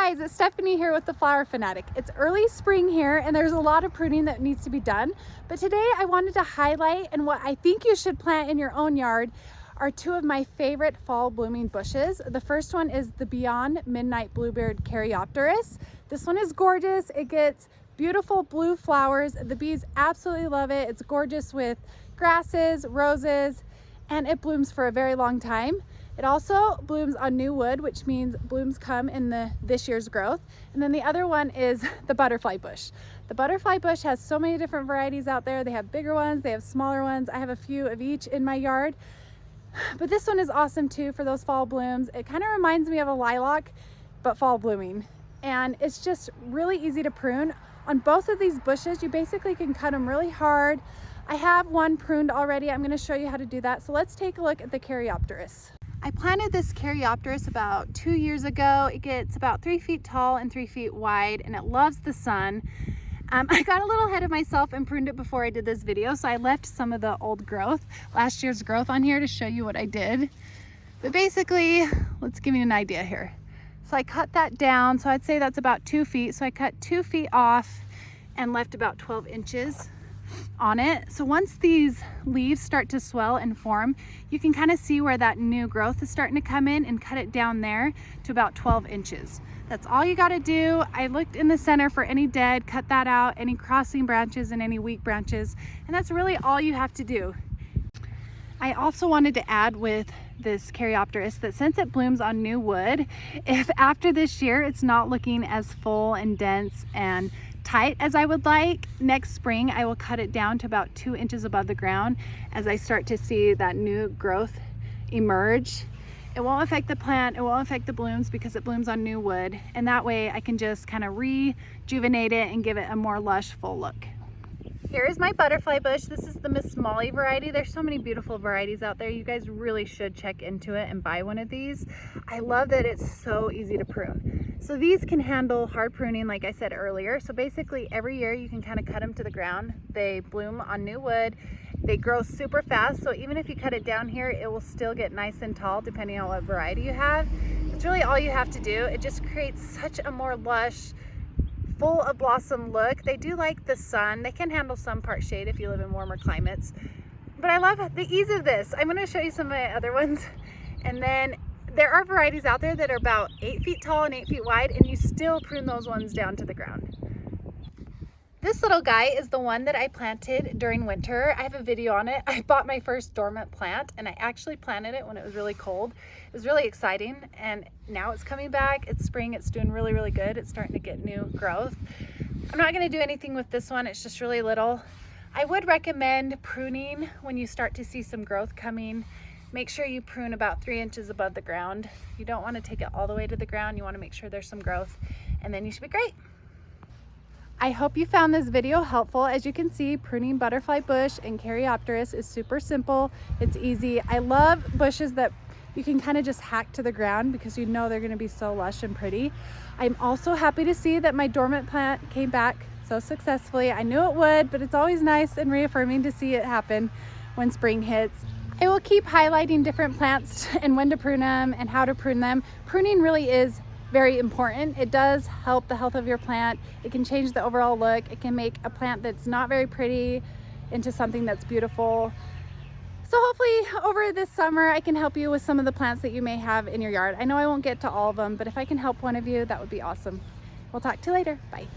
guys, it's Stephanie here with TheFlowerFanatic. It's early spring here and there's a lot of pruning that needs to be done. But today I wanted to highlight and what I think you should plant in your own yard are two of my favorite fall blooming bushes. The first one is the Beyond Midnight Bluebeard Karyopteris. This one is gorgeous. It gets beautiful blue flowers. The bees absolutely love it. It's gorgeous with grasses, roses, and it blooms for a very long time. It also blooms on new wood, which means blooms come in this year's growth. And then the other one is the butterfly bush. The butterfly bush has so many different varieties out there. They have bigger ones, they have smaller ones. I have a few of each in my yard. But this one is awesome too for those fall blooms. It kind of reminds me of a lilac, but fall blooming. And it's just really easy to prune. On both of these bushes, you basically can cut them really hard. I have one pruned already. I'm going to show you how to do that. So let's take a look at the Karyopteris. I planted this Karyopteris about 2 years ago. It gets about 3 feet tall and 3 feet wide, and it loves the sun. I got a little ahead of myself and pruned it before I did this video, so I left some of the old growth, last year's growth on here to show you what I did. But basically, let's give you an idea here. So I cut that down, so I'd say that's about 2 feet. So I cut 2 feet off and left about 12 inches on it. So once these leaves start to swell and form, you can kind of see where that new growth is starting to come in, and cut it down there to about 12 inches. That's all you got to do. I looked in the center for any dead, cut that out, any crossing branches and any weak branches, and that's really all you have to do. I also wanted to add with this Caryopteris that since it blooms on new wood, if after this year it's not looking as full and dense and tight as I would like, next spring I will cut it down to about 2 inches above the ground as I start to see that new growth emerge. It won't affect the plant, it won't affect the blooms because it blooms on new wood, and that way I can just kind of rejuvenate it and give it a more lush, full look. Here is my butterfly bush. This is the Miss Molly variety. There's so many beautiful varieties out there. You guys really should check into it and buy one of these. I love that it's so easy to prune. So these can handle hard pruning, like I said earlier. So basically every year you can kind of cut them to the ground. They bloom on new wood. They grow super fast. So even if you cut it down here, it will still get nice and tall depending on what variety you have. It's really all you have to do. It just creates such a more lush, full of blossom look. They do like the sun. They can handle some part shade if you live in warmer climates. But I love the ease of this. I'm going to show you some of my other ones. And then there are varieties out there that are about 8 feet tall and 8 feet wide, and you still prune those ones down to the ground. This little guy is the one that I planted during winter. I have a video on it. I bought my first dormant plant and I actually planted it when it was really cold. It was really exciting, and now it's coming back. It's spring, it's doing really, really good. It's starting to get new growth. I'm not gonna do anything with this one. It's just really little. I would recommend pruning when you start to see some growth coming. Make sure you prune about 3 inches above the ground. You don't wanna take it all the way to the ground. You wanna make sure there's some growth, and then you should be great. I hope you found this video helpful. As you can see, pruning butterfly bush and Karyopteris is super simple. It's easy. I love bushes that you can kind of just hack to the ground because you know they're going to be so lush and pretty. I'm also happy to see that my dormant plant came back so successfully. I knew it would, but it's always nice and reaffirming to see it happen when spring hits. I will keep highlighting different plants and when to prune them and how to prune them. Pruning really is very important. It does help the health of your plant. It can change the overall look. It can make a plant that's not very pretty into something that's beautiful. So hopefully over this summer I can help you with some of the plants that you may have in your yard. I know I won't get to all of them, but if I can help one of you, that would be awesome. We'll talk to you later. Bye.